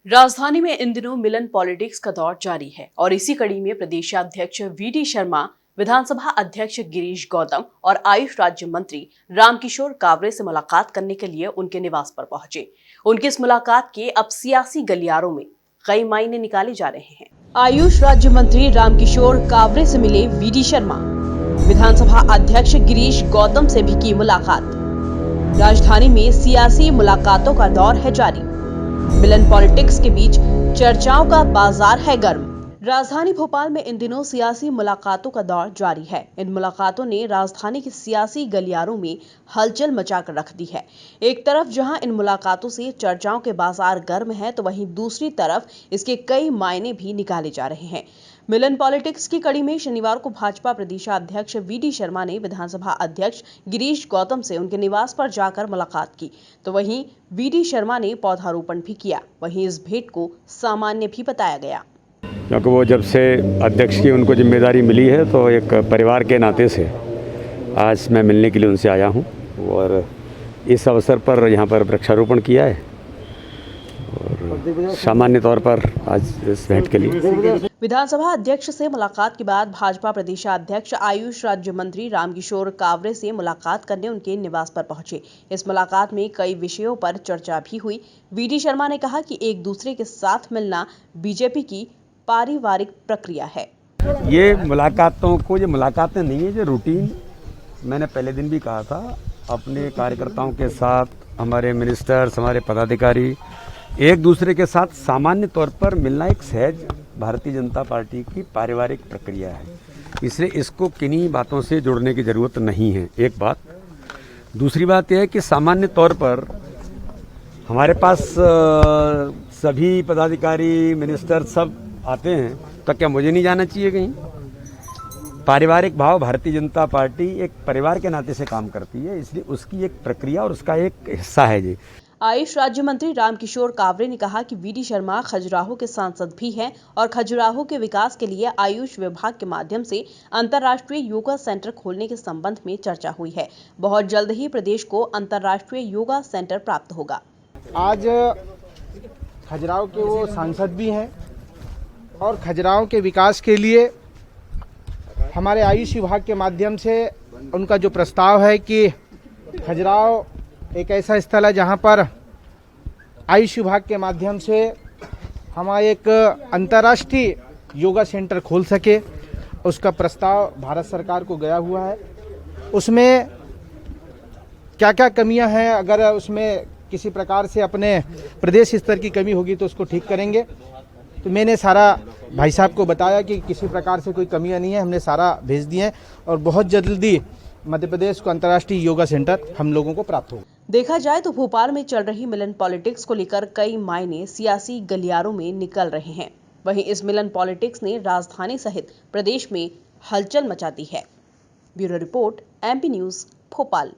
राजधानी में इन दिनों मिलन पॉलिटिक्स का दौर जारी है और इसी कड़ी में प्रदेशाध्यक्ष वीडी शर्मा, विधानसभा अध्यक्ष गिरीश गौतम और आयुष राज्य मंत्री रामकिशोर कावरे से मुलाकात करने के लिए उनके निवास पर पहुंचे। उनकी इस मुलाकात के अब सियासी गलियारों में कई मायने निकाले जा रहे हैं। आयुष राज्य मंत्री रामकिशोर कावरे से मिले वीडी शर्मा, विधानसभा अध्यक्ष गिरीश गौतम से भी की मुलाकात। राजधानी में सियासी मुलाकातों का दौर है जारी। मिलन पॉलिटिक्स के बीच चर्चाओं का बाजार है गर्म। राजधानी भोपाल में इन दिनों सियासी मुलाकातों का दौर जारी है। इन मुलाकातों ने राजधानी के सियासी गलियारों में हलचल मचाकर रख दी है। एक तरफ जहां इन मुलाकातों से चर्चाओं के बाजार गर्म है, तो वहीं दूसरी तरफ इसके कई मायने भी निकाले जा रहे हैं। मिलन पॉलिटिक्स की कड़ी में शनिवार को भाजपा प्रदेशाध्यक्ष वीडी शर्मा ने विधानसभा अध्यक्ष गिरीश गौतम से उनके निवास पर जाकर मुलाकात की, तो वहीं वीडी शर्मा ने पौधारोपण भी किया। वहीं इस भेंट को सामान्य भी बताया गया, क्योंकि वो जब से अध्यक्ष की उनको जिम्मेदारी मिली है तो एक परिवार के नाते से आज मैं मिलने के लिए उनसे आया हूं और इस अवसर पर यहाँ पर वृक्षारोपण किया है और सामान्य तौर पर आज इस भेंट के लिए। विधानसभा अध्यक्ष से मुलाकात के बाद भाजपा प्रदेशाध्यक्ष आयुष राज्य मंत्री रामकिशोर कावरे से मुलाकात करने उनके निवास पर पहुंचे। इस मुलाकात में कई विषयों पर चर्चा भी हुई। वीडी शर्मा ने कहा कि एक दूसरे के साथ मिलना बीजेपी की पारिवारिक प्रक्रिया है। ये मुलाकातें नहीं है, जो रूटीन, मैंने पहले दिन भी कहा था, अपने कार्यकर्ताओं के साथ हमारे मिनिस्टर्स, हमारे पदाधिकारी एक दूसरे के साथ सामान्य तौर पर मिलना एक सहज भारतीय जनता पार्टी की पारिवारिक प्रक्रिया है। इसलिए इसको किन्हीं बातों से जोड़ने की ज़रूरत नहीं है, एक बात। दूसरी बात यह है कि सामान्य तौर पर हमारे पास सभी पदाधिकारी, मिनिस्टर सब आते हैं, तो क्या मुझे नहीं जाना चाहिए कहीं? पारिवारिक भाव, भारतीय जनता पार्टी एक परिवार के नाते से काम करती है, इसलिए उसकी एक प्रक्रिया और उसका एक हिस्सा है जी। आयुष राज्य मंत्री रामकिशोर कावरे ने कहा कि वीडी शर्मा खजुराहो के सांसद भी हैं और खजुराहो के विकास के लिए आयुष विभाग के माध्यम से अंतर्राष्ट्रीय योगा सेंटर खोलने के संबंध में चर्चा हुई है। बहुत जल्द ही प्रदेश को अंतर्राष्ट्रीय योगा सेंटर प्राप्त होगा। आज खजुराहो के वो सांसद भी हैं और खजुराहो के विकास के लिए हमारे आयुष विभाग के माध्यम से उनका जो प्रस्ताव है कि खजुराहो एक ऐसा स्थल है जहां पर आयुष विभाग के माध्यम से हम एक अंतर्राष्ट्रीय योगा सेंटर खोल सके, उसका प्रस्ताव भारत सरकार को गया हुआ है। उसमें क्या क्या कमियां हैं, अगर उसमें किसी प्रकार से अपने प्रदेश स्तर की कमी होगी तो उसको ठीक करेंगे। तो मैंने सारा भाई साहब को बताया कि किसी प्रकार से कोई कमियां नहीं है, हमने सारा भेज दिए और बहुत जल्दी मध्य प्रदेश को अंतर्राष्ट्रीय योगा सेंटर हम लोगों को प्राप्त होगा। देखा जाए तो भोपाल में चल रही मिलन पॉलिटिक्स को लेकर कई मायने सियासी गलियारों में निकल रहे हैं। वहीं इस मिलन पॉलिटिक्स ने राजधानी सहित प्रदेश में हलचल मचा दी है। Bureau report, MP news, Bhopal.